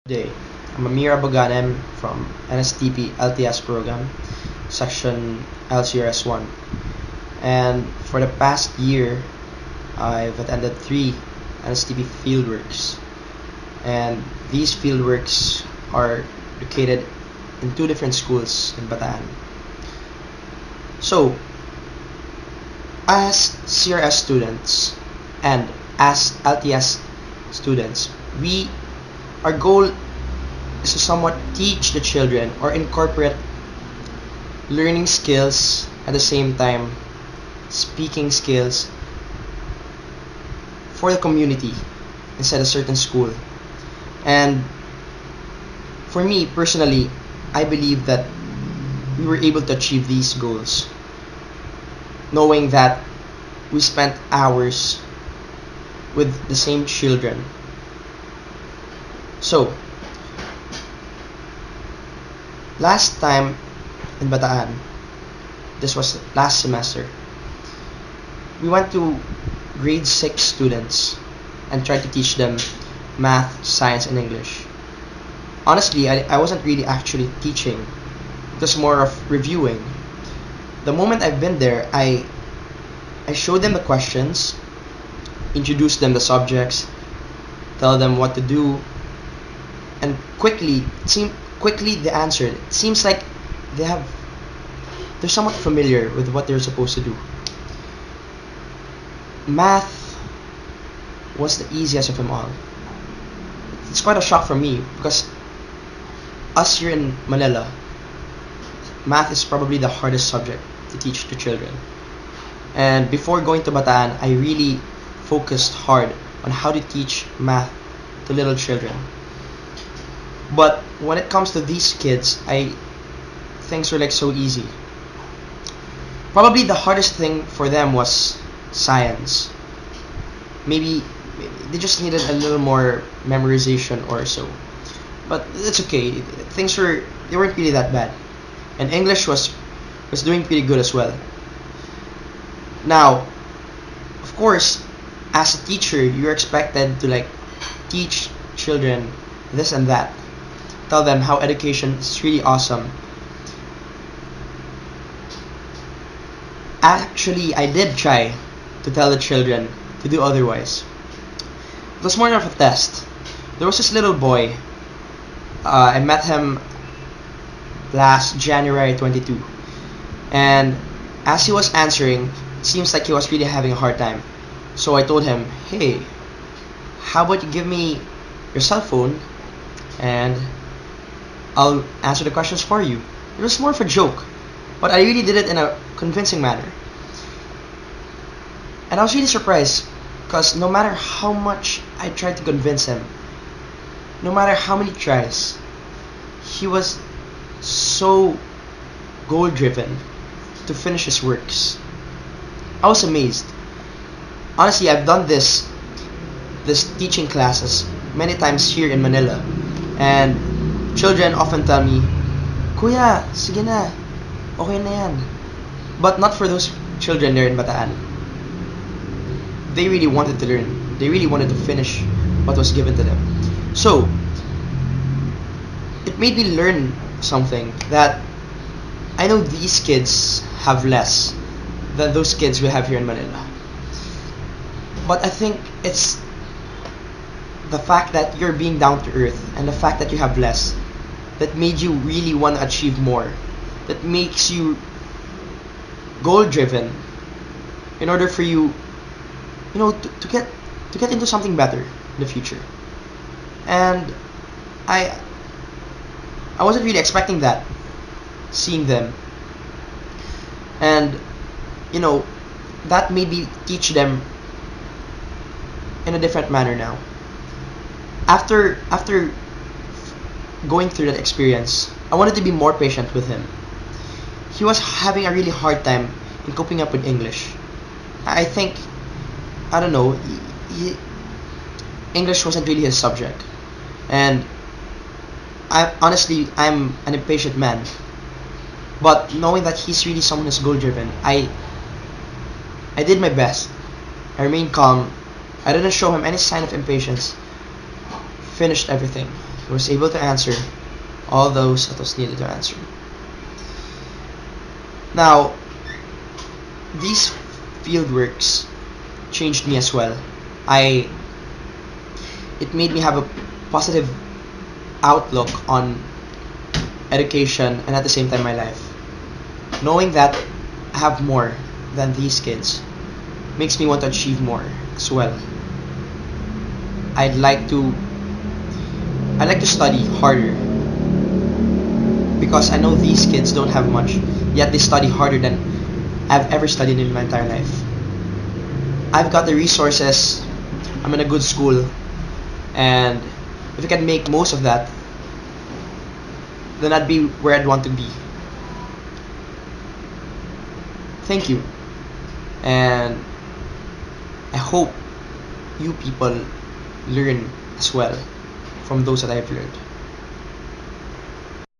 Day. I'm Amir Abughanem from NSTP LTS program, section L-CRS1. And for the past year, I've attended 3 NSTP fieldworks. And these fieldworks are located in 2 different schools in Bataan. So, as CRS students and as LTS students, our goal is to somewhat teach the children or incorporate learning skills at the same time speaking skills for the community inside a certain school. And for me personally, I believe that we were able to achieve these goals knowing that we spent hours with the same children. So, last time in Bataan, this was last semester, we went to grade 6 students and tried to teach them math, science, and English. Honestly, I wasn't really actually teaching. It was more of reviewing. The moment I've been there, I showed them the questions, introduced them the subjects, tell them what to do, and quickly they answered. It seems like they're somewhat familiar with what they're supposed to do. Math was the easiest of them all. It's quite a shock for me because us here in Manila, math is probably the hardest subject to teach to children. And before going to Bataan, I really focused hard on how to teach math to little children. But when it comes to these kids, things were like so easy. Probably the hardest thing for them was science. Maybe they just needed a little more memorization or so. But it's okay. They weren't really that bad. And English was doing pretty good as well. Now, of course, as a teacher, you're expected to teach children this and that. Tell them how education is really awesome. Actually, I did try to tell the children to do otherwise. It was more of a test. There was this little boy. I met him last January 22. And as he was answering, it seems like he was really having a hard time. So I told him, hey, how about you give me your cell phone and I'll answer the questions for you. It was more of a joke, but I really did it in a convincing manner. And I was really surprised because no matter how much I tried to convince him, no matter how many tries, he was so goal driven to finish his works. I was amazed. Honestly, I've done this teaching classes many times here in Manila, and children often tell me, Kuya, sige na, okay na yan. But not for those children there in Bataan. They really wanted to learn. They really wanted to finish what was given to them. So, it made me learn something that I know these kids have less than those kids we have here in Manila. But I think it's the fact that you're being down to earth and the fact that you have less that made you really want to achieve more, that makes you goal driven in order for you to get into something better in the future. And I wasn't really expecting that, seeing them, and that made me teach them in a different manner now. After going through that experience, I wanted to be more patient with him. He was having a really hard time in coping up with English. I think, I don't know, English wasn't really his subject. And I'm an impatient man. But knowing that he's really someone who's goal driven, I did my best. I remained calm. I didn't show him any sign of impatience. Finished everything. He was able to answer all those that was needed to answer. Now, these fieldworks changed me as well. It made me have a positive outlook on education and at the same time my life. Knowing that I have more than these kids makes me want to achieve more as well. I'd like to study harder because I know these kids don't have much, yet they study harder than I've ever studied in my entire life. I've got the resources, I'm in a good school, and if I can make most of that, then I'd be where I'd want to be. Thank you, and I hope you people learn as well from those that I've learned.